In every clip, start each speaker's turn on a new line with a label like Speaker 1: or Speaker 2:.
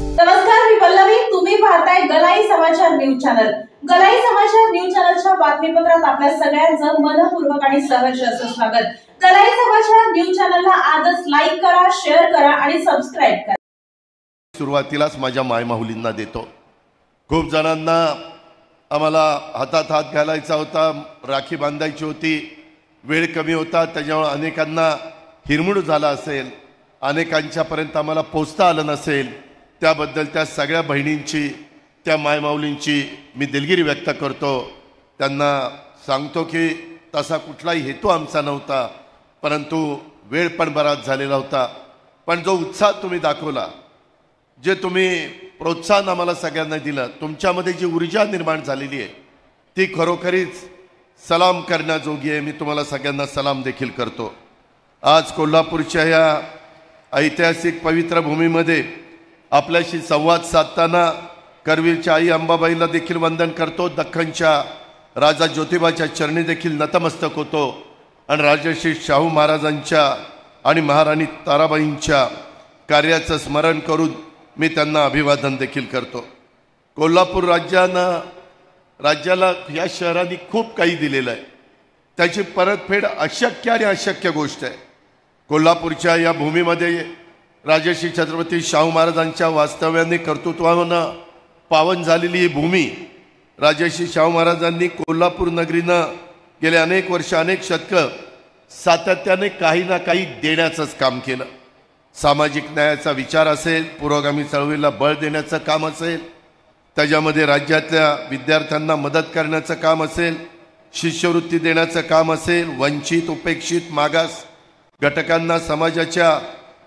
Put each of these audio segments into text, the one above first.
Speaker 1: नमस्कार, मी पल्लवी. तुम्ही पाहताय गलाई समाचार न्यूज चॅनल. गलाई समाचार न्यूज चॅनलच्या बातमीपत्रात आपल्या सगळ्यांचं मनपूर्वक आणि सहर्ष असं स्वागत. गलाई समाचार न्यूज चॅनलला आजच लाईक करा, शेअर करा आणि सबस्क्राइब करा.
Speaker 2: सुरुवातीलाच माझ्या मायमाहुलींना देतो. खूप जणांना आम्हाला हातात हात घालायचा होता, राखी बांधायची होती, वेळ कमी होता, त्याच्यामुळे अनेकांना हिरमूड झाला असेल, अनेकांच्यापर्यंत आम्हाला पोचता आलं नसेल. त्याबद्दल त्या सगळ्या बहिणींची, त्या मायमाऊलींची मी दिलगिरी व्यक्त करतो. त्यांना सांगतो की तसा कुठलाही हेतू आमचा नव्हता, परंतु वेळ पण बराच झालेला होता. पण जो उत्साह तुम्ही दाखवला, जे तुम्ही प्रोत्साहन आम्हाला सगळ्यांना दिलं, तुमच्यामध्ये जी ऊर्जा निर्माण झालेली आहे ती खरोखरीच सलाम करण्याजोगी आहे. मी तुम्हाला सगळ्यांना सलाम देखील करतो. आज कोल्हापूरच्या या ऐतिहासिक पवित्र भूमीमध्ये आपल्याशी संवाद साधताना करवीरच्या आई अंबाबाईला देखील वंदन करतो, दख्खनच्या राजा ज्योतिबाच्या चरणी देखील नतमस्तक होतो आणि राजर्षी शाहू महाराजांच्या आणि महाराणी ताराबाईंच्या कार्याचं स्मरण करून मी त्यांना अभिवादन देखील करतो. कोल्हापूर राज्याला या शहराने खूप काही दिलेलं आहे. त्याची परतफेड अशक्य आणि अशक्य गोष्ट आहे. कोल्हापूरच्या या भूमीमध्ये राजर्षी छत्रपती शाहू महाराजांच्या वास्तव्याने कर्तृत्वानं पावन झालेली ही भूमी, राजर्षी शाहू महाराजांनी कोल्हापूर नगरीनं गेले अनेक वर्ष, अनेक शतकं सातत्याने काही ना काही देण्याचंच काम केलं. सामाजिक न्यायाचा विचार असेल, पुरोगामी चळवळीला बळ देण्याचं काम असेल, त्याच्यामध्ये राज्यातल्या विद्यार्थ्यांना मदत करण्याचं काम असेल, शिष्यवृत्ती देण्याचं काम असेल, वंचित, उपेक्षित, मागास घटकांना समाजाच्या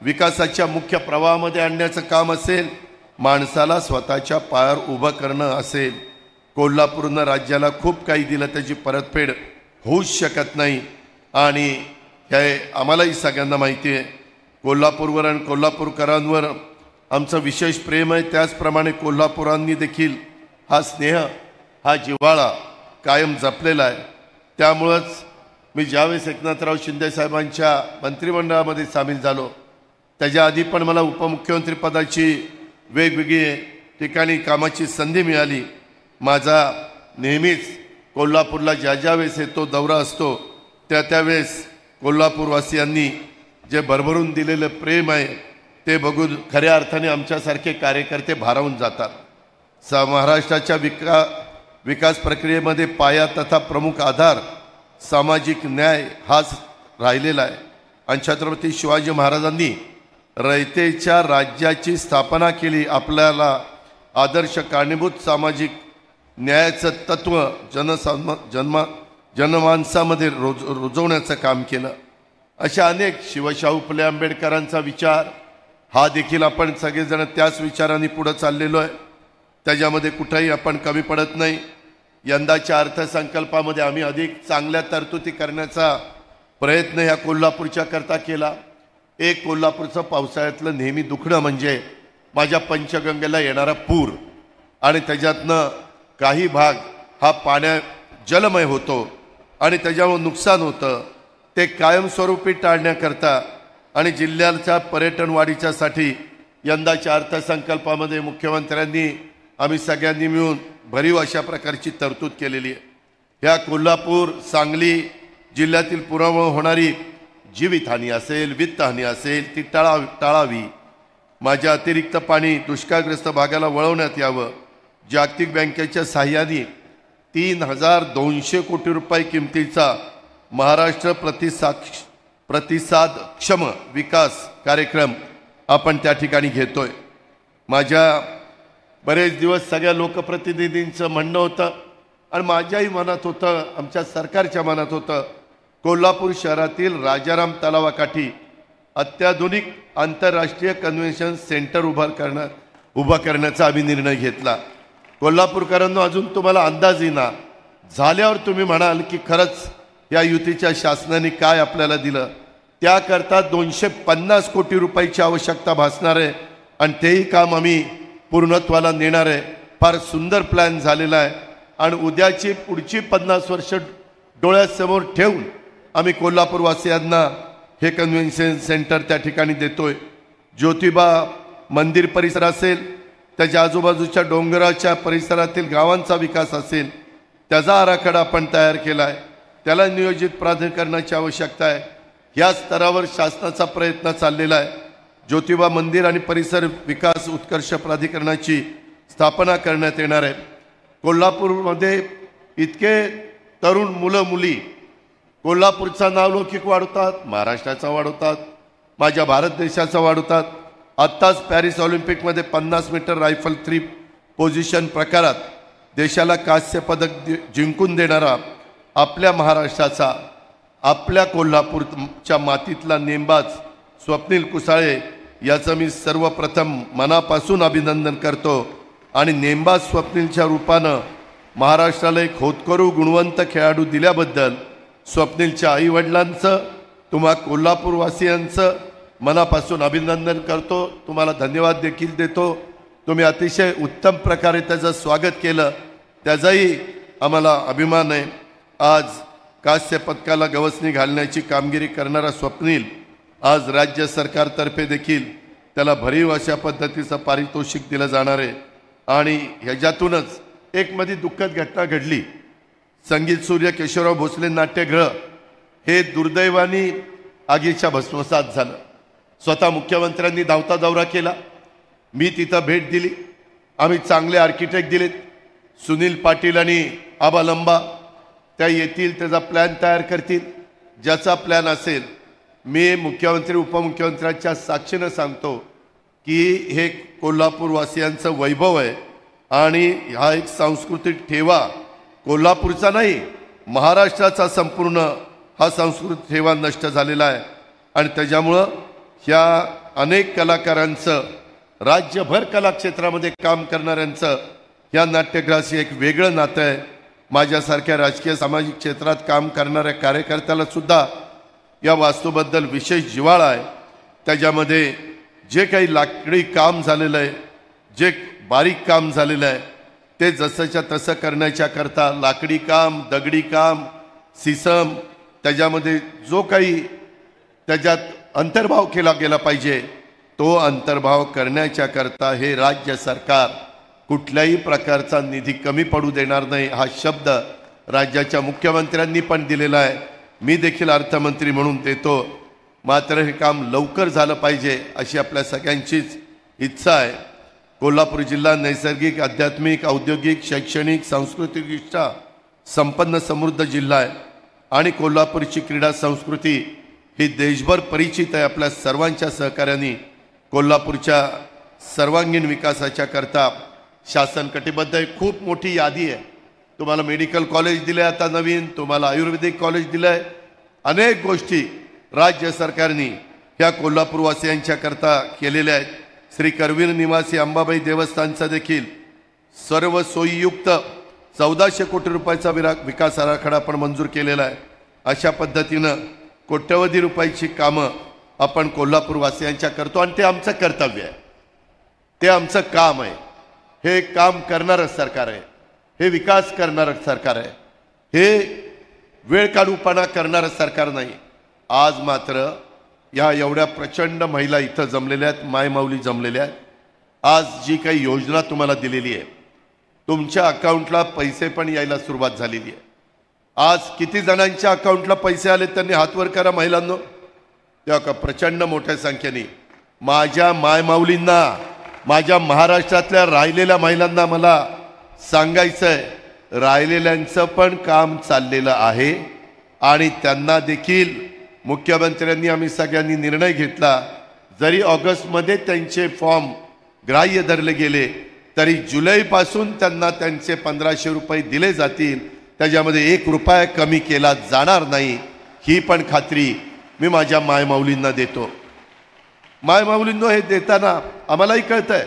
Speaker 2: विकासाच्या मुख्य प्रवाहामध्ये आणण्याचं काम असेल, माणसाला स्वतःच्या पायावर उभं करणं असेल. कोल्हापूरनं राज्याला खूप काही दिलं, त्याची परतफेड होऊच शकत नाही. आणि हे आम्हालाही सगळ्यांना माहिती आहे. कोल्हापूरवर आणि कोल्हापूरकरांवर आमचं विशेष प्रेम आहे. त्याचप्रमाणे कोल्हापुरांनी देखील हा स्नेह, हा जिव्हाळा कायम जपलेला आहे. त्यामुळंच मी ज्यावेळेस एकनाथराव शिंदे साहेबांच्या मंत्रिमंडळामध्ये सामील झालो, त्याच्या आधी पण मला उपमुख्यमंत्री पदाची वेगवेगळी ठिकाणी कामाची संधी मिळाली. माझा नेहमीच कोल्हापूरला ज्या वेळेस येतो, दौरा असतो, त्यावेळेस कोल्हापूरवासियांनी जे भरभरून दिलेलं प्रेम आहे ते बघून खऱ्या अर्थाने आमच्यासारखे कार्यकर्ते भारावून जातात. महाराष्ट्राच्या विकास प्रक्रियेमध्ये पाया तथा प्रमुख आधार सामाजिक न्याय हाच राहिलेला आहे. आणि छत्रपती शिवाजी महाराजांनी रयतेच्या राज्याची स्थापना केली. आपल्याला आदर्श कारणीभूत सामाजिक न्यायाचं तत्त्व जनमानसामध्ये रुजवण्याचं काम केलं. अशा अनेक शिवशाहू फुले आंबेडकरांचा विचार हा देखील आपण सगळेजण त्याच विचाराने पुढे चाललेलो आहे. त्याच्यामध्ये कुठेही आपण कमी पडत नाही. यंदाच्या अर्थसंकल्पामध्ये आम्ही अधिक चांगल्या तरतुदी करण्याचा प्रयत्न ह्या कोल्हापूरच्या करता केला. एक कोल्हापूरचं पावसाळ्यातलं नेहमी दुखणं म्हणजे माझ्या पंचगंगेला येणारा पूर, आणि त्याच्यातनं काही भाग हा जलमय होतो आणि त्याच्यामुळे नुकसान होतं. ते कायमस्वरूपी टाळण्याकरता आणि जिल्ह्याच्या पर्यटन वाढीच्यासाठी यंदाच्या अर्थसंकल्पामध्ये मुख्यमंत्र्यांनी, आम्ही सगळ्यांनी मिळून भरीव अशा प्रकारची तरतूद केलेली आहे. ह्या कोल्हापूर, सांगली जिल्ह्यातील पुरामुळे होणारी जीवितहानी असेल, वित्तहानी असेल, ती टाळावी. माझ्या अतिरिक्त पाणी दुष्काळग्रस्त भागाला वळवण्यात यावं. जागतिक बँकेच्या सहाय्याने 3200 कोटी रुपये किमतीचा महाराष्ट्र प्रतिसादक्षम विकास कार्यक्रम आपण त्या ठिकाणी घेतोय. माझ्या बरेच दिवस सगळ्या लोकप्रतिनिधींचं म्हणणं होतं आणि माझ्याही मनात होतं, आमच्या सरकारच्या मनात होतं, कोल्हापूर शहरातील राजाराम तलावाकाठी अत्याधुनिक आंतरराष्ट्रीय कन्व्हेन्शन सेंटर उभा करण्याचा आम्ही निर्णय घेतला. कोल्हापूरकरांना अजून तुम्हाला अंदाज येईना, झाल्यावर तुम्ही म्हणाल की खरंच या युतीच्या शासनाने काय आपल्याला दिलं. त्याकरता 250 कोटी रुपयाची आवश्यकता भासणार आहे आणि तेही काम आम्ही पूर्णत्वाला नेणार आहे. फार सुंदर प्लॅन झालेला आहे आणि उद्याची पुढची 50 वर्ष डोळ्यासमोर ठेवून आम्ही कोल्हापूरवासियांना हे कन्व्हेन्शन सेंटर त्या ठिकाणी देतोय. ज्योतिबा मंदिर परिसर असेल, त्याच्या आजूबाजूच्या डोंगराच्या परिसरातील गावांचा विकास असेल, त्याचा आराखडा आपण तयार केला आहे. त्याला नियोजित प्राधिकरणाची आवश्यकता आहे. या स्तरावर शासनाचा प्रयत्न चाललेला आहे. ज्योतिबा मंदिर आणि परिसर विकास उत्कर्ष प्राधिकरणाची स्थापना करण्यात येणार आहे. कोल्हापूरमध्ये इतके तरुण मुलं मुली कोल्हापूरचा नावलौकिक वाढवतात, महाराष्ट्राचा वाढवतात, माझ्या भारत देशाचा वाढवतात. आत्ताच पॅरिस ऑलिम्पिकमध्ये 50 मीटर रायफल 3 पोझिशन प्रकारात देशाला कांस्य पदक जिंकून देणारा आपल्या महाराष्ट्राचा, आपल्या कोल्हापूरच्या मातीतला नेमबाज स्वप्नील कुसाळे याचं मी सर्वप्रथम मनापासून अभिनंदन करतो. आणि नेमबाज स्वप्नीलच्या रूपानं महाराष्ट्राला एक होतकरू गुणवंत खेळाडू दिल्याबद्दल स्वप्नीलच्या आईवडिलांचं, तुम्हा कोल्हापूरवासियांचं मनापासून अभिनंदन करतो. तुम्हाला धन्यवाद देखील देतो. तुम्ही अतिशय उत्तम प्रकारे त्याचं स्वागत केलं, त्याचाही आम्हाला अभिमान आहे. आज कांस्य पदकाला गवसणी घालण्याची कामगिरी करणारा स्वप्नील आज राज्य सरकारतर्फे देखील त्याला भरीव अशा पद्धतीचं पारितोषिक दिलं जाणार आहे. आणि ह्याच्यातूनच एक मध्ये दुःखद घटना घडली. संगीत सूर्य केशवराव भोसले नाट्यगृह हे दुर्दैवाने आगीच्या भस्मसात झालं. स्वतः मुख्यमंत्र्यांनी धावता दौरा केला, मी तिथं भेट दिली. आम्ही चांगले आर्किटेक्ट दिलेत, सुनील पाटील आणि आबा लंबा, त्या येतील, त्याचा प्लॅन तयार करतील. ज्याचा प्लॅन असेल, मी मुख्यमंत्री उपमुख्यमंत्र्यांच्या साक्षीनं सांगतो की हे कोल्हापूरवासियांचं वैभव आहे आणि हा एक सांस्कृतिक ठेवा कोल्हापूरचा नाही, महाराष्ट्राचा संपूर्ण हा सांस्कृतिक ठेवा नष्ट झालेला आहे. आणि त्याच्यामुळं ह्या अनेक कलाकारांचं, राज्यभर कलाक्षेत्रामध्ये काम करणाऱ्यांचं या नाट्यगृहाशी एक वेगळं नातं आहे. माझ्यासारख्या राजकीय सामाजिक क्षेत्रात काम करणाऱ्या कार्यकर्त्याला सुद्धा या वास्तूबद्दल विशेष जिव्हाळा आहे. त्याच्यामध्ये जे काही लाकडी काम झालेलं आहे, जे बारीक काम झालेलं आहे, ते जसंच्या तसं करण्याच्या करता लाकडी काम, दगडी काम, सिसम, त्याच्यामध्ये जो काही त्याच्यात अंतर्भाव केला गेला पाहिजे, तो अंतर्भाव करण्याच्या करता हे राज्य सरकार कुठल्याही प्रकारचा निधी कमी पडू देणार नाही, हा शब्द राज्याच्या मुख्यमंत्र्यांनी पण दिलेला आहे. मी देखील अर्थमंत्री म्हणून देतो. मात्र हे काम लवकर झालं पाहिजे अशी आपल्या सगळ्यांचीच इच्छा आहे. कोल्हापूर जिल्हा नैसर्गिक, आध्यात्मिक, औद्योगिक, शैक्षणिक, सांस्कृतिकदृष्ट्या संपन्न समृद्ध जिल्हा आहे आणि कोल्हापूरची क्रीडा संस्कृती ही देशभर परिचित आहे. आपल्या सर्वांच्या सहकार्याने कोल्हापूरच्या सर्वांगीण विकासाच्या करता शासन कटिबद्ध आहे. खूप मोठी यादी आहे. तुम्हाला मेडिकल कॉलेज दिलं आहे, आता नवीन तुम्हाला आयुर्वेदिक कॉलेज दिलं आहे. अनेक गोष्टी राज्य सरकारने ह्या कोल्हापूरवासियांच्या करता केलेल्या आहेत. श्री करवीर निवासी अंबाबाई देवस्थानचा देखील सर्व सोयीयुक्त 1400 कोटी रुपयाचा विकास आराखडा आपण मंजूर केलेला आहे. अशा पद्धतीनं कोट्यवधी रुपयाची कामं आपण कोल्हापूरवासियांच्या करतो आणि ते आमचं कर्तव्य आहे, ते आमचं काम आहे. हे काम करणारं सरकार आहे, हे विकास करणारं सरकार आहे, हे वेळ काढूपणा करणारं सरकार नाही. आज मात्र या एवढ्या प्रचंड महिला इथं जमलेल्या आहेत, मायमाऊली जमलेल्या आहेत. आज जी काही योजना तुम्हाला दिलेली आहे, तुमच्या अकाउंटला पैसे पण यायला सुरुवात झालेली आहे. आज किती जणांच्या अकाउंटला पैसे आले त्यांनी हातवर करा महिलांनो. तेव्हा का प्रचंड मोठ्या संख्येने माझ्या मायमाऊलींना, माझ्या महाराष्ट्रातल्या राहिलेल्या महिलांना मला सांगायचं आहे, राहिलेल्यांचं पण काम चाललेलं आहे आणि त्यांना देखील मुख्यमंत्र्यांनी, आम्ही सगळ्यांनी निर्णय घेतला, जरी ऑगस्टमध्ये त्यांचे फॉर्म ग्राह्य धरले गेले तरी जुलैपासून त्यांना त्यांचे 1500 रुपये दिले जातील. त्याच्यामध्ये 1 रुपया कमी केला जाणार नाही, ही पण खात्री मी माझ्या मायमाऊलींना देतो. मायमाऊलींनो, हे देताना आम्हालाही कळतंय,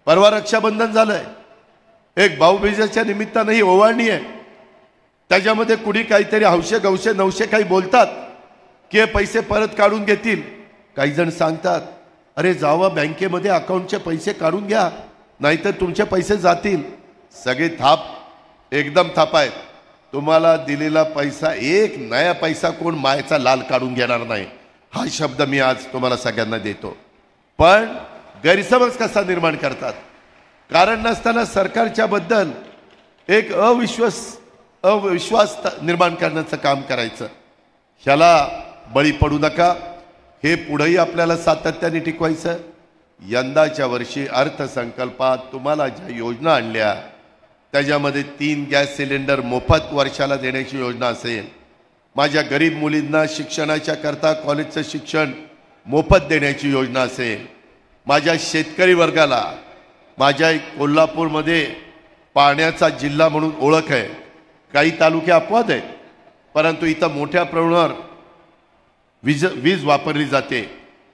Speaker 2: परवा रक्षाबंधन झालंय, एक भाऊबीजेच्या निमित्तानं ही ओवाळणी आहे. त्याच्यामध्ये कुणी काहीतरी हौशे गवशे नवशे काही बोलतात की हे पैसे परत काढून घेतील. काही जण सांगतात, अरे जावा बँकेमध्ये अकाउंटचे पैसे काढून घ्या, नाहीतर तुमचे पैसे जातील. सगळे थाप, एकदम थाप आहेत. तुम्हाला दिलेला पैसा, एक नया पैसा कोण मायचा लाल काढून घेणार नाही, हा शब्द मी आज तुम्हाला सगळ्यांना देतो. पण गैरसमज कसा निर्माण करतात, कारण नसताना सरकारच्या बद्दल एक अविश्वास निर्माण करण्याचं काम करायचं. ह्याला बळी पडू नका. हे पुढेही आपल्याला सातत्याने टिकवायचं. यंदाच्या वर्षी अर्थसंकल्पात तुम्हाला ज्या योजना आणल्या त्याच्यामध्ये 3 गॅस सिलेंडर मोफत वर्षाला देण्याची योजना असेल. माझ्या गरीब मुलींना शिक्षणाच्या करता कॉलेजचं शिक्षण मोफत देण्याची योजना असेल. माझ्या शेतकरी वर्गाला, माझ्या कोल्हापूरमध्ये पाण्याचा जिल्हा म्हणून ओळख आहे. काही तालुके अपवाद आहेत, परंतु इथं मोठ्या प्रमाणावर वीज वापरली जाते.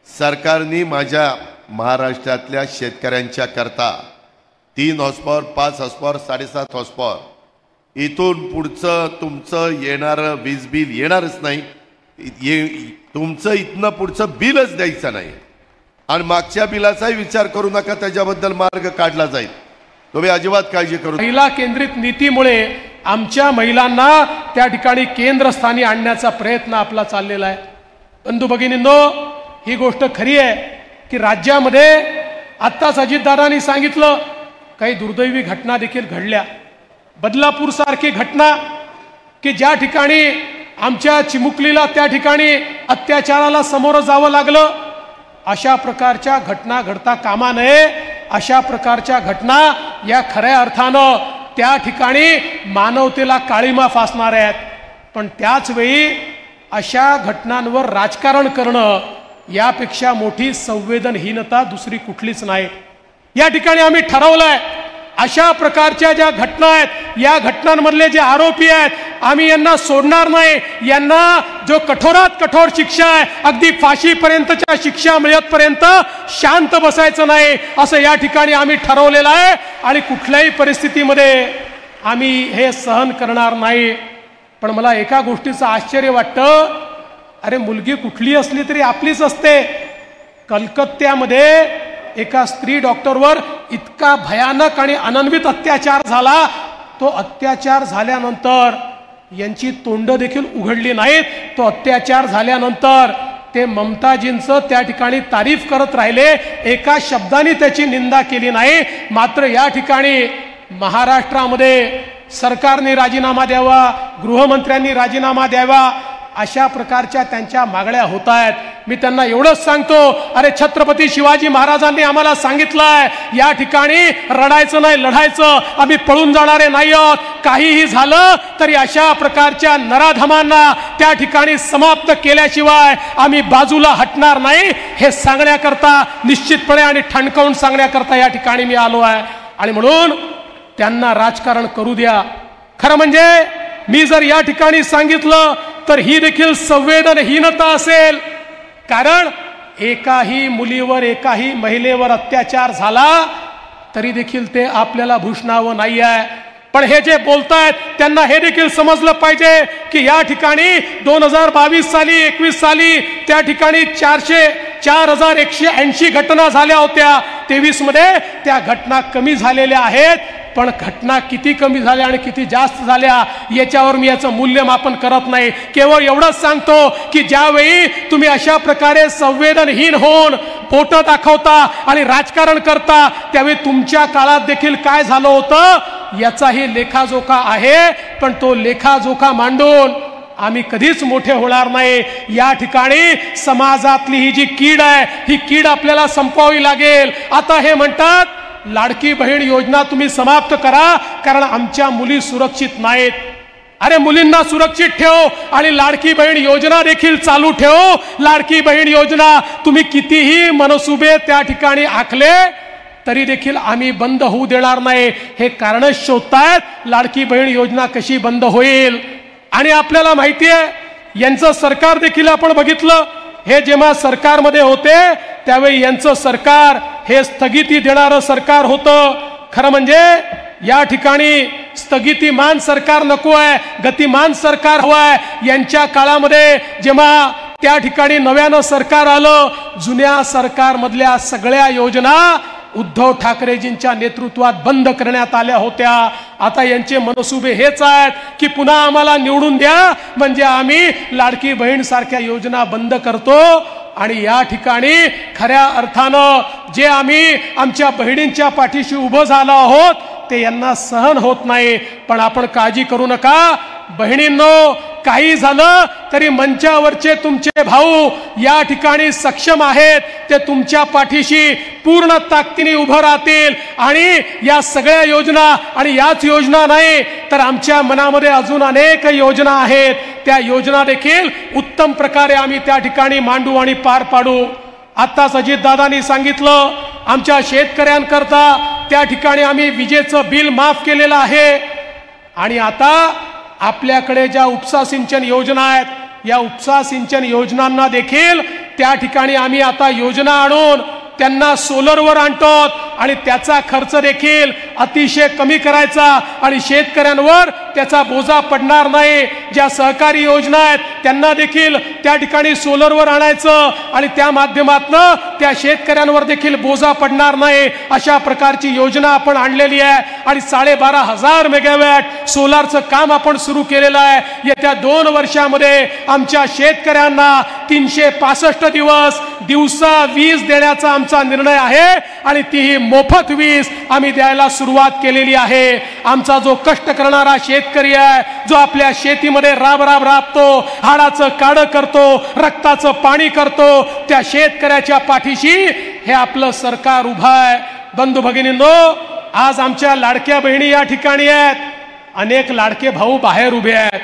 Speaker 2: सरकारने माझ्या महाराष्ट्रातल्या शेतकऱ्यांच्या करता 3 हॉर्सपॉवर, 5 हॉर्सपॉवर, 7.5 हॉर्सपॉवर इथून पुढचं तुमचं येणारं वीज बिल येणारच नाही. तुमचं इथनं पुढचं बिलच द्यायचं नाही. आणि मागच्या बिलाचाही विचार करू नका, त्याच्याबद्दल मार्ग काढला जाईल. तुम्ही अजिबात काळजी करू.
Speaker 3: महिला केंद्रित नीतीमुळे आमच्या महिलांना त्या ठिकाणी केंद्रस्थानी आणण्याचा प्रयत्न आपला चाललेला आहे. बंधू भगिनींनो, ही गोष्ट खरी आहे की राज्यामध्ये आत्ताच अजितदादांनी सांगितलं काही दुर्दैवी घटना देखील घडल्या. बदलापूर सारखी घटना की ज्या ठिकाणी आमच्या चिमुकलीला त्या ठिकाणी अत्याचाराला सामोरं जावं लागलं. अशा प्रकारच्या घटना घडता कामा नये. अशा प्रकारच्या घटना या खऱ्या अर्थानं त्या ठिकाणी मानवतेला काळीमा फासणार आहेत. पण त्याच वेळी अशा घटनांवर राजकारण करणं यापेक्षा मोठी संवेदनहीनता दुसरी कुठलीच नाही. या ठिकाणी आम्ही ठरवलंय अशा प्रकारच्या ज्या घटना आहेत, या घटनांमधले जे आरोपी आहेत, आम्ही यांना सोडणार नाही. यांना जो कठोरात कठोर शिक्षा आहे, अगदी फाशीपर्यंतच्या शिक्षा मिळतपर्यंत शांत बसायचं नाही, असं या ठिकाणी आम्ही ठरवलेलं आहे. आणि कुठल्याही परिस्थितीमध्ये आम्ही हे सहन करणार नाही. पण मला एका गोष्टीचं आश्चर्य वाटतं, अरे मुलगी कुठली असली तरी आपलीच असते. कलकत्त्यामध्ये एका स्त्री डॉक्टरवर इतका भयानक आणि अनन्वित अत्याचार झाला. तो अत्याचार झाल्यानंतर यांची तोंड देखील उघडली नाहीत. तो अत्याचार झाल्यानंतर ते ममताजींचं त्या ठिकाणी तारीफ करत राहिले, एका शब्दाने त्याची निंदा केली नाही. मात्र या ठिकाणी महाराष्ट्रामध्ये सरकारने राजीनामा द्यावा, गृहमंत्र्यांनी राजीनामा द्यावा, अशा प्रकारच्या त्यांच्या मागण्या होत आहेत. मी त्यांना एवढंच सांगतो, अरे छत्रपती शिवाजी महाराजांनी आम्हाला सांगितलंय या ठिकाणी रडायचं नाही, लढायचं. आम्ही पळून जाणारे नाही आहोत. काहीही झालं तरी अशा प्रकारच्या नराधमांना त्या ठिकाणी समाप्त केल्याशिवाय आम्ही बाजूला हटणार नाही. हे सांगण्याकरता निश्चितपणे आणि ठणकावून सांगण्याकरता या ठिकाणी मी आलो आहे. आणि म्हणून त्यांना राजकारण करू द्या. खरं म्हणजे मी जर या ठिकाणी सांगितलं तर ही देखील संवेदनहीनता असेल. कारण एकाही मुलीवर, एकाही महिलेवर अत्याचार झाला तरी देखील ते आपल्याला भूषणावं नाही आहे. पण हे जे बोलतायत त्यांना हे देखील समजलं पाहिजे की या ठिकाणी 2022 साली, 21 साली त्या ठिकाणी 4180 घटना झाल्या होत्या. 23 मध्ये त्या घटना कमी झालेल्या आहेत. पण घटना किती कमी झाल्या आणि किती जास्त झाल्या याच्यावर मी याचं मूल्यमापन करत नाही. केवळ एवढंच सांगतो की ज्यावेळी तुम्ही अशा प्रकारे संवेदनहीन होऊन बोटं दाखवता आणि राजकारण करता, त्यावेळी तुमच्या काळात देखील काय झालं होतं याचाही लेखाजोखा आहे. पण तो लेखाजोखा मांडून आम्ही कधीच मोठे होणार नाही. या ठिकाणी समाजातली ही जी कीड आहे, ही कीड आपल्याला संपवावी लागेल. आता हे म्हणतात लाडकी बहीण योजना तुम्ही समाप्त करा कारण आमच्या मुली सुरक्षित नाहीत. अरे मुलींना सुरक्षित ठेव आणि लाडकी बहीण योजना देखील चालू ठेव. लाडकी बहीण योजना तुम्ही कितीही मनसुबे त्या ठिकाणी आखले तरी देखील आम्ही बंद होऊ देणार नाही. हे कारण शोधतायत लाडकी बहीण योजना कशी बंद होईल. आणि आपल्याला माहिती आहे यांचं सरकार देखील आपण बघितलं. हे जेव्हा सरकारमध्ये होते त्यावेळी यांचं सरकार हे स्थगिती देणारं सरकार होतं. खरं म्हणजे या ठिकाणी स्थगितीमान सरकार नको आहे, गतिमान सरकार हवं आहे. यांच्या काळामध्ये जेव्हा त्या ठिकाणी नव्यानं सरकार आलं, जुन्या सरकारमधल्या सगळ्या योजना उद्धव ठाकरेजींच्या नेतृत्वात बंद करण्यात आल्या होत्या. आता यांचे मनसुबे हेच आहेत की पुन्हा आम्हाला निवडून द्या म्हणजे आम्ही लाडकी बहीण सारख्या योजना बंद करतो. आणि या ठिकाणी खऱ्या अर्थानं जे आम्ही आमच्या बहिणींच्या पाठीशी उभं झालो आहोत ते यांना सहन होत नाही. पण आपण काळजी करू नका बहिणींनो, काही झालं तरी मंचावरचे तुमचे भाऊ या ठिकाणी सक्षम आहेत. ते तुमच्या पाठीशी पूर्ण ताकदीने उभं राहतील आणि या सगळ्या योजना, आणि याच योजना नाही तर आमच्या मनामध्ये अजून अनेक योजना आहेत, त्या योजना देखील उत्तम प्रकारे आम्ही त्या ठिकाणी मांडू आणि पार पाडू. आत्ताच अजितदादांनी सांगितलं आमच्या शेतकऱ्यांकरता त्या ठिकाणी आम्ही विजेचं बिल माफ केलेलं आहे. आणि आता आपल्याकडे ज्या उपसा सिंचन योजना आहेत, या उपसा सिंचन योजनांना देखील त्या ठिकाणी आम्ही आता योजना आणून त्यांना सोलरवर आणतो आणि त्याचा खर्च देखील अतिशय कमी करायचा आणि शेतकऱ्यांवर त्याचा बोजा पडणार नाही. ज्या सहकारी योजना आहेत त्यांना देखील त्या ठिकाणी सोलरवर आणायचं आणि त्या माध्यमातून त्या शेतकऱ्यांवर देखील बोजा पडणार नाही. अशा प्रकारची योजना आपण आणलेली आहे आणि 12,500 मेगावॅट सोलारचं काम आपण सुरू केलेलं आहे. येत्या 2 वर्षामध्ये आमच्या शेतकऱ्यांना 365 दिवस दिवसा वीज देण्याचा आमचा निर्णय आहे आणि तीही मोफत वीज आम्ही द्यायला सुरुवात केलेली आहे. आमचा जो कष्ट करणारा शेतकरी आहे, जो आपल्या शेतीमध्ये राबतो, हाडाचं काढं करतो, रक्ताचं पाणी करतो, त्या शेतकऱ्याच्या पाठीशी हे आपलं सरकार उभं आहे. बंधू भगिनींनो, आज आमच्या लाडक्या बहिणी या ठिकाणी आहेत, अनेक लाडके भाऊ बाहेर उभे आहेत.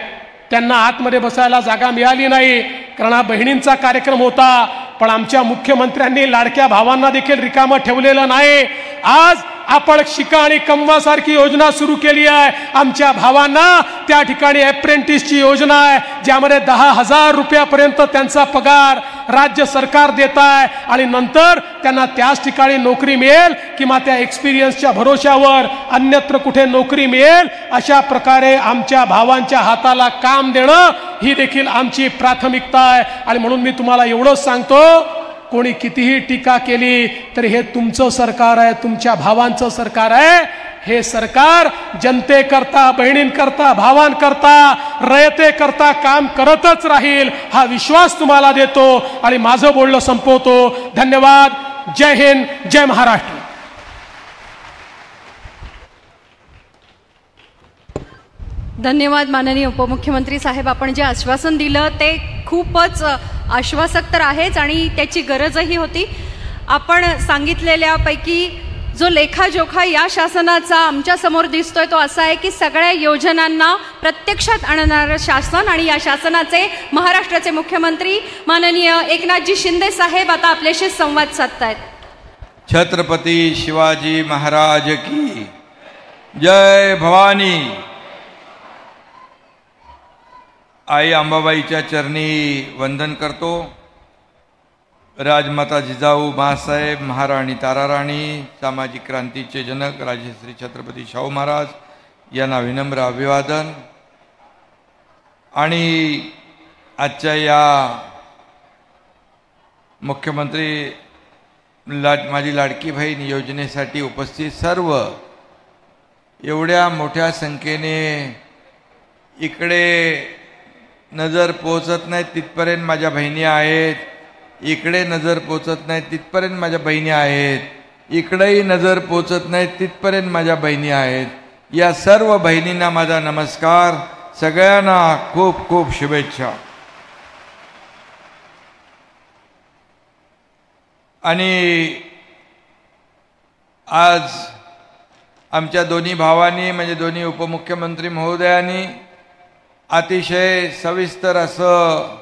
Speaker 3: त्यांना आतमध्ये बसायला जागा मिळाली नाही कारण हा बहिणींचा कार्यक्रम होता. पण आमच्या मुख्यमंत्र्यांनी लाडक्या भावांना देखील रिकामं ठेवलेलं नाही. आज आपण शिका आणि कमवा सारखी योजना सुरू केली आहे. आमच्या भावांना त्या ठिकाणी अप्रेंटिसची योजना आहे, ज्यामध्ये 10,000 रुपयापर्यंत त्यांचा पगार राज्य सरकार देत आहे आणि नंतर त्यांना त्याच ठिकाणी नोकरी मिळेल किंवा त्या एक्सपिरियन्सच्या भरोशावर अन्यत्र कुठे नोकरी मिळेल. अशा प्रकारे आमच्या भावांच्या हाताला काम देणं ही देखील आमची प्राथमिकता आहे. आणि म्हणून मी तुम्हाला एवढंच सांगतो, कोणी कितीही टीका केली तरी हे तुमचं सरकार आहे, तुमच्या भावांचं सरकार आहे. हे सरकार जनतेकरता, बहिणींकरता, भावांकरता, रयतेकरता काम करतच राहील हा विश्वास तुम्हाला देतो आणि माझं बोलणं संपवतो. धन्यवाद. जय हिंद, जय महाराष्ट्र.
Speaker 4: धन्यवाद माननीय उपमुख्यमंत्री साहेब. आपण जे आश्वासन दिलं ते खूपच आश्वासक तर आहेच आणि त्याची गरजही होती. आपण सांगितलेल्यापैकी जो लेखाजोखा या शासनाचा आमच्या समोर दिसतोय तो असा आहे की सगळ्या योजनांना प्रत्यक्षात आणणारं शासन आणि या शासनाचे महाराष्ट्राचे मुख्यमंत्री माननीय एकनाथजी शिंदे साहेब आता आपल्याशी संवाद साधतायत.
Speaker 5: छत्रपती शिवाजी महाराज की जय. भवानी आई अंबाबाईच्या चरणी वंदन करतो. राजमाता जिजाऊ माँसाहेब, महाराणी ताराराणी, सामाजिक क्रांतीचे जनक राजश्री छत्रपती शाहू महाराज यांना विनम्र अभिवादन. आणि आजच्या या मुख्यमंत्री माझी लाडकी बहीण योजनेसाठी उपस्थित सर्व एवढ्या मोठ्या संख्येने इकडे नजर पोचत नाही तिथपर्यंत माझ्या बहिणी आहेत, इकडे नजर पोचत नाही तिथपर्यंत माझ्या बहिणी आहेत, इकडेही नजर पोचत नाही तिथपर्यंत माझ्या बहिणी आहेत. या सर्व बहिणींना माझा नमस्कार. सगळ्यांना खूप खूप शुभेच्छा. आणि आज आमच्या दोन्ही भावांनी म्हणजे दोन्ही उपमुख्यमंत्री महोदयांनी अतिशय सविस्तर असं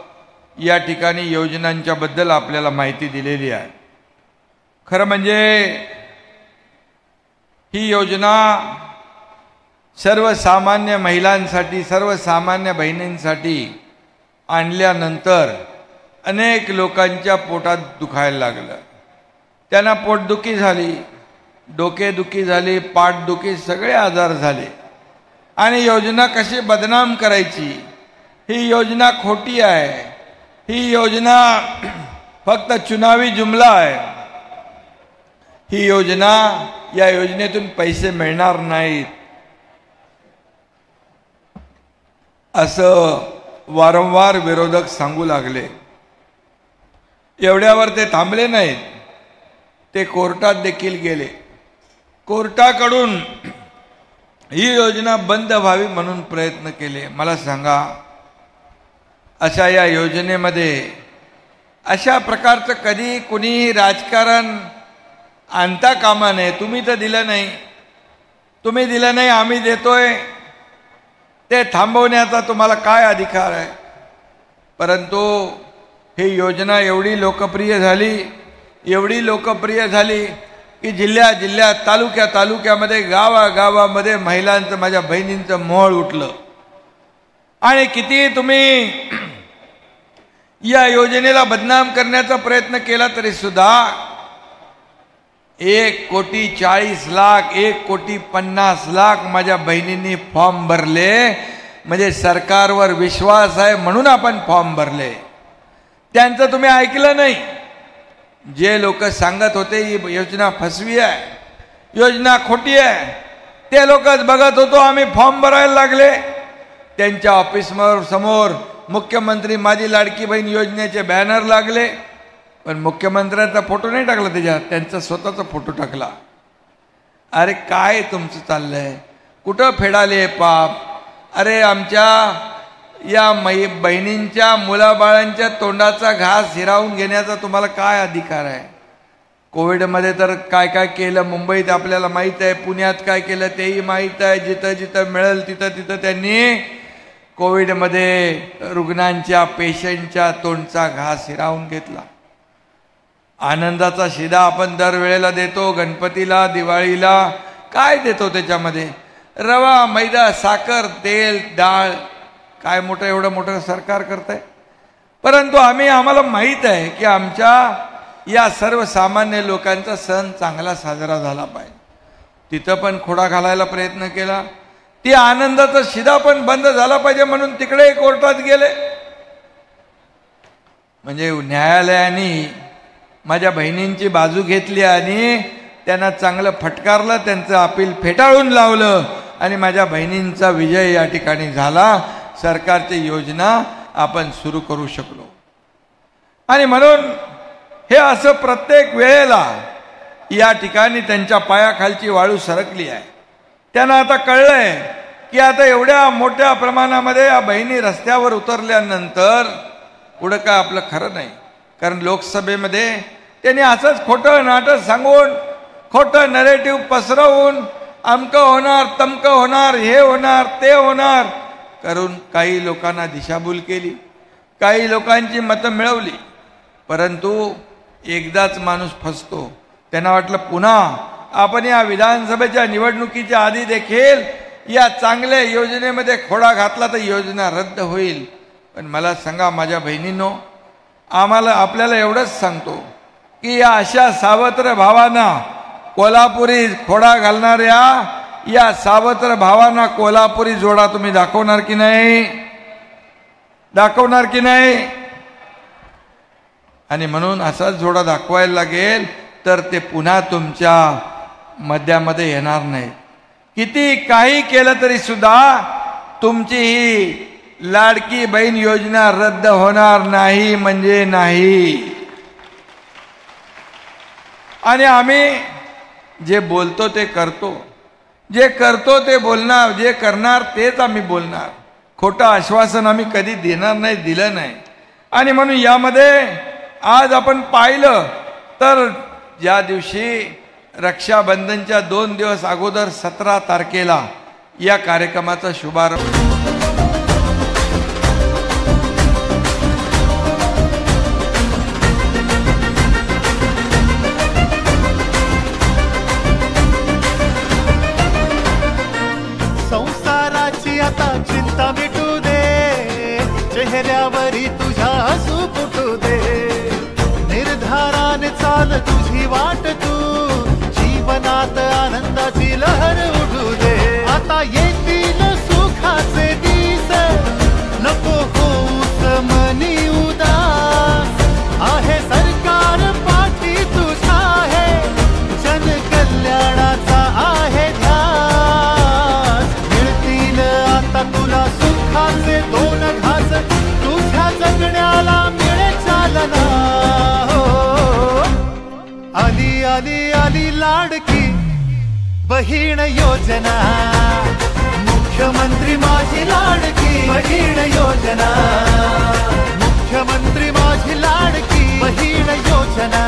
Speaker 5: या ठिकाणी योजनांच्या बद्दल आपल्याला माहिती दिलेली आहे. खरं म्हणजे ही योजना सर्वसामान्य महिलांसाठी, सर्वसामान्य बहिणींसाठी आणल्यानंतर अनेक लोकांच्या पोटात दुखायला लागलं. त्यांना पोटदुखी झाली, डोकेदुखी झाली, पाठदुखी, सगळे आजार झाले. आणि योजना कशी बदनाम करायची, ही योजना खोटी आहे, ही योजना फक्त चुनावी जुमला आहे, ही योजना, या योजनेतून पैसे मिळणार नाहीत असं वारंवार विरोधक सांगू लागले. एवढ्यावर ते थांबले नाहीत, ते कोर्टात देखील गेले. कोर्टाकडून ही योजना बंद व्हावी म्हणून प्रयत्न केले. मला सांगा, अशा या योजनेमध्ये अशा प्रकारचं कधी कुणीही राजकारण आणता कामा नये. तुम्ही तर दिलं नाही, तुम्ही दिलं नाही, आम्ही देतोय. ते थांबवण्याचा तुम्हाला काय अधिकार आहे? परंतु ही योजना एवढी लोकप्रिय झाली की जिल्ह्यात तालुक्यामध्ये गावागावामध्ये महिलांचं, माझ्या बहिणींचं मोहळ उठलं. आणि किती तुम्ही या योजनेला बदनाम करण्याचा प्रयत्न केला तरी सुद्धा 1,40,00,000 1,50,00,000 माझ्या बहिणींनी फॉर्म भरले. म्हणजे सरकारवर विश्वास आहे म्हणून आपण फॉर्म भरले. त्यांचं तुम्ही ऐकलं नाही. जे लोक सांगत होते ही योजना फसवी आहे, योजना खोटी आहे, ते लोकच बघत होतो. आम्ही फॉर्म भरायला लागले. त्यांच्या ऑफिस समोर मुख्यमंत्री माझी लाडकी बहीण योजनेचे बॅनर लागले, पण मुख्यमंत्र्यांचा फोटो नाही टाकला त्याच्यात, त्यांचा स्वतःचा फोटो टाकला. अरे काय तुमचं चाललंय? कुठं फेडाले पाप? अरे आमच्या या बहिणींच्या मुलाबाळांच्या तोंडाचा घास हिरावून घेण्याचा तुम्हाला काय अधिकार आहे? कोविडमध्ये तर काय काय केलं मुंबईत आपल्याला माहीत आहे, पुण्यात काय केलं तेही माहीत आहे. जिथं जिथं मिळेल तिथं त्यांनी कोविडमध्ये रुग्णांच्या, पेशंटच्या तोंडचा घास हिरावून घेतला. आनंदाचा शिदा आपण दरवेळेला देतो, गणपतीला, दिवाळीला. काय देतो त्याच्यामध्ये? रवा, मैदा, साखर, तेल, डाळ. काय एवढं मोठं सरकार करतंय. परंतु आम्हाला माहीत आहे की आमच्या या सर्वसामान्य लोकांचा सण चांगला साजरा झाला पाहिजे. तिथं पण खोडा घालायला प्रयत्न केला. ती आनंदाचा शिदा पण बंद झाला पाहिजे म्हणून तिकडे कोर्टात गेले. म्हणजे न्यायालयाने माझ्या बहिणींची बाजू घेतली आणि त्यांना चांगलं फटकारलं, त्यांचं अपील फेटाळून लावलं आणि माझ्या बहिणींचा विजय या ठिकाणी झाला. सरकारची योजना आपण सुरू करू शकलो. आणि म्हणून हे असं प्रत्येक वेळेला या ठिकाणी त्यांच्या पायाखालची वाळू सरकली आहे. त्यांना आता कळलंय की आता एवढ्या मोठ्या प्रमाणामध्ये या बहिणी रस्त्यावर उतरल्यानंतर पुढं काय आपलं खरं नाही. कारण लोकसभेमध्ये त्यांनी असंच खोटं नाटक सांगून, खोटं नरेटिव्ह पसरवून अमकं होणार, तमकं होणार, हे होणार, ते होणार करून काही लोकांना दिशाभूल केली, काही लोकांची मतं मिळवली. परंतु एकदाच माणूस फसतो. त्यांना वाटलं पुन्हा आपण या विधानसभेच्या निवडणुकीच्या आधी देखील या चांगल्या योजनेमध्ये खोडा घातला तर योजना रद्द होईल. पण मला सांगा माझ्या बहिणींनो, आपल्याला एवढंच सांगतो की या अशा सावत्र भावांना, कोल्हापुरी खोडा घालणाऱ्या या सावत्र भावांना कोल्हापुरी जोडा तुम्ही दाखवणार की नाही? दाखवणार की नाही? आणि म्हणून असाच जोडा दाखवायला लागेल तर ते पुन्हा तुमच्या मध्यामध्ये येणार नाही. किती काही केलं तरी सुद्धा तुमची ही लाडकी बहीण योजना रद्द होणार नाही म्हणजे नाही. आणि आम्ही जे बोलतो ते करतो, जे करतो ते बोलणार, जे करणार तेच आम्ही बोलणार. खोटं आश्वासन आम्ही कधी देणार नाही, दिलं नाही. आणि म्हणून यामध्ये आज आपण पाहिलं तर ज्या दिवशी रक्षाबंधनच्या 2 दिवस अगोदर 17 तारखेला या कार्यक्रमाचा शुभारंभ
Speaker 6: संसाराची आता चिंता मिटू दे, चेहऱ्यावरी तुझ्या हसू फुटू दे. निर्धाराने चाल तुझी वाट, तू जीवनात आनंदाची लहर उडू दे. आता येतील सुखाचे दिस, नको होऊस मनी उदास. आहे सरकार पाठी तुझ्या, आहे जनकल्याणाचा आहे ध्यास. मिळतील आता तुला सुखाचे 2 घास, तुझ्या जगण्याला मिळे चालना. आली आली लाडकी बहीण योजना, मुख्यमंत्री माझी लाडकी बहीण योजना, मुख्यमंत्री माझी लाडकी बहीण योजना,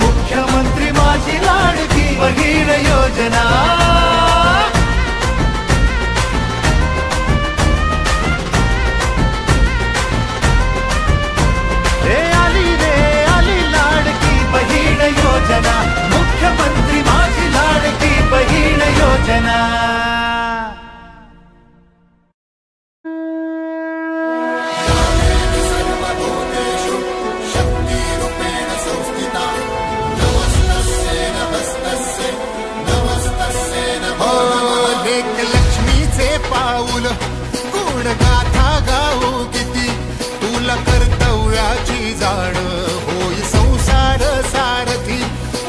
Speaker 6: मुख्यमंत्री माझी लाडकी बहीण योजना। योजना, मुख्यमंत्री माझी लाडकी बहीण योजना।
Speaker 7: सर्वभूतेषु शक्तिरूपेण संस्थिता नमस्तस्यै नमस्तस्यै नमस्तस्यै नमो नमः। लेख लक्ष्मीचे पाऊल गुण गाथा गाऊ किती तुला कर्तव्याची जाण होई संसार सारथी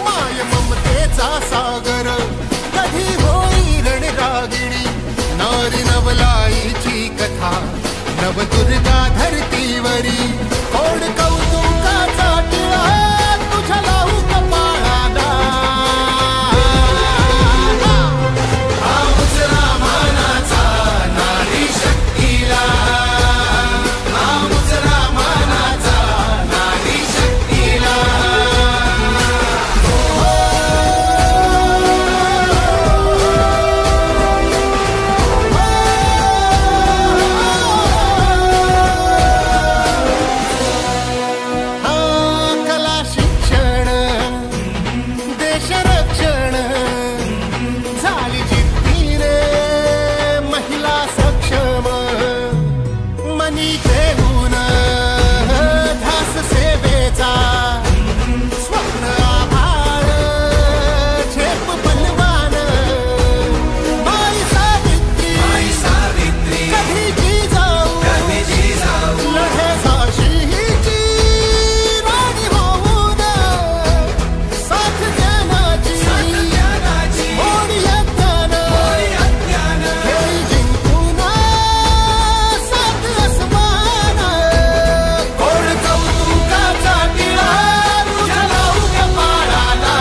Speaker 7: माय ममतेचा सागर कधी होई रणरागिणी नारी नवलाईची कथा नवदुर्गा धरतीवरी कोण कौतुकाचा टिळा तुझ्या लावू कपाळाला हा मुजरा मानाचा नारी शक्तीला हा मुजरा मानाचा नारी शक्तीला। कला शिक्षण देश रक्षण झाली जिद्दी रे महिला सक्षम मनी घेऊन धास सेवेचा स्वप्न आभाळ झेप बलवान माई सावित्री कधी जिजाऊ लढे झाशीची राणी होऊन साथ ज्ञानाची मोडी अज्ञान खेळी जिंकून साथ अस्मान कोण कौतुकाचा टिळा तुझ्या लावू कपाळाला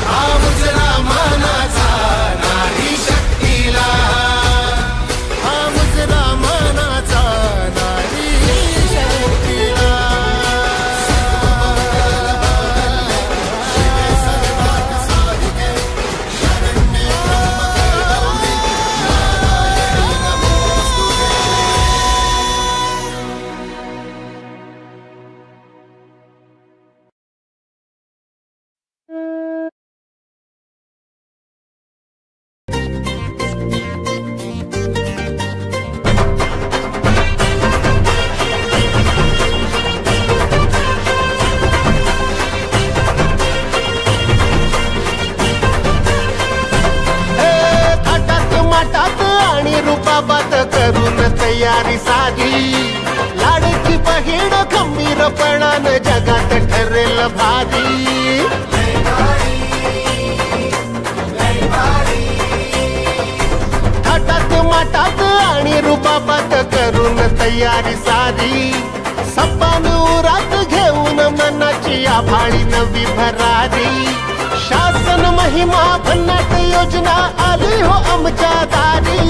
Speaker 7: हा मुजरा मानाचा नारी शक्तीला हा मुजरा मानाचा नारी शक्तीला। शिवे सर्वात साधिके शरण्ये त्र्यंबके गौरी नारायणी नमोस्तुते। थाटात माटात आणि रूपाबात करून तयारी साधी लाडकी बहीण खंबीरपणान जगात ठरेल भारी। थाटात माटात आणि रूपाबात करून तयारी साधी सपान उरात घेऊन मनाची आभाळी नवी भरारी शासन महिमा भन्नाट योजना आली हो आमच्या दारी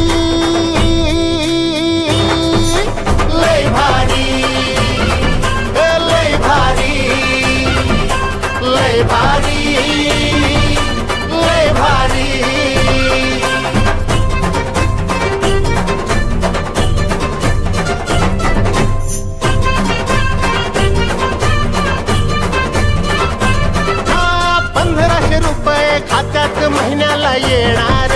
Speaker 7: लय भारी लय भारी लय भारी लय भारी। हा 1500 रुपये खात्यात महिन्याला येणार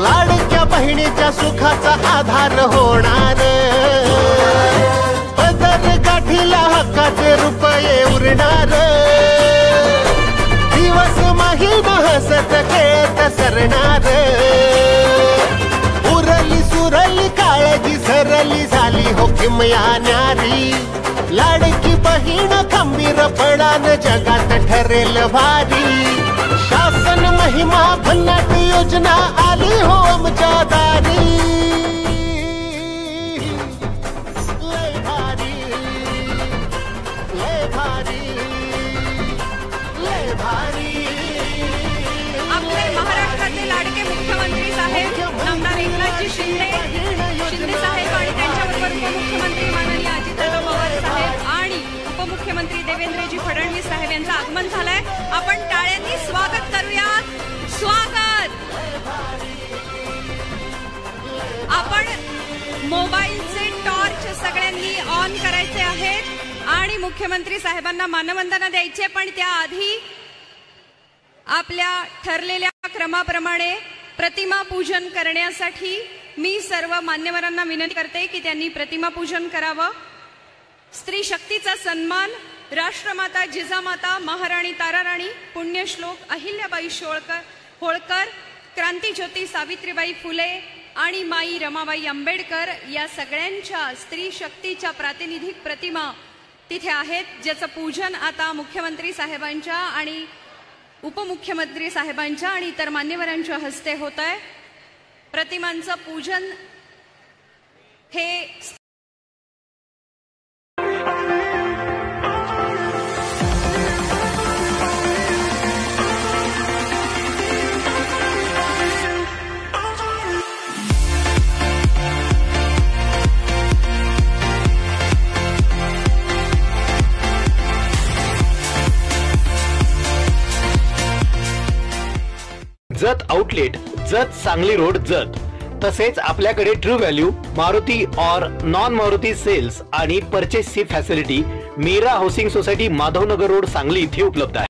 Speaker 7: लाडक्या बहिणीच्या सुखाचा आधार होणार पदर गाठीला हक्काचे रुपये उरणार दिवस माहीन हसत खेळत सरणार उरली सुरली काळजी सरली झाली हो किमया न्यारी लाडकी बहीण खंबीरपणान जगात ठरेल भारी शासन महिमा भन्नाट योजना आली हो आमच्या दारी लय भारी भारी
Speaker 4: आपले महाराष्ट्राचे लाडके मुख्यमंत्री साहेब नामदार एकनाथजी शिंदे साहेब आणि त्यांच्याबरोबर उपमुख्यमंत्री माननीय अजितदादा पवार साहेब आणि उपमुख्यमंत्री देवेंद्रजी फडणवीस साहेब यांचं आगमन झालंय. आपण टाळ्यांनी स्वागत करूया. स्वागत. आपण मोबाईलचे टॉर्च सगळ्यांनी ऑन करायचे आहेत आणि मुख्यमंत्री साहेबांना मानवंदना द्यायची, पण त्याआधी आपल्या ठरलेल्या क्रमाप्रमाणे प्रतिमा पूजन करण्यासाठी मी सर्व मान्यवरांना विनंती करते की त्यांनी प्रतिमा पूजन करावं. स्त्री शक्तीचा सन्मान राष्ट्रमाता जिजामाता महाराणी ताराराणी पुण्यश्लोक अहिल्याबाई होळकर क्रांतीज्योती सावित्रीबाई फुले आणि माई रमाबाई आंबेडकर या सगळ्यांच्या स्त्री शक्तीच्या प्रातिनिधिक प्रतिमा तिथे आहेत, ज्याचं पूजन आता मुख्यमंत्री साहेबांच्या आणि उपमुख्यमंत्री साहेबांच्या आणि इतर मान्यवरांच्या हस्ते होत आहे. प्रतिमांचं पूजन हे
Speaker 8: जत आउटलेट, जत सांगली रोड, जत. तसेच आपल्याकडे ट्रू व्हॅल्यू, मारुती और नॉन मारुती सेल्स आणि परचेसची facility Meera housing society, Madhavnagar road, Sangli इथे उपलब्ध आहे.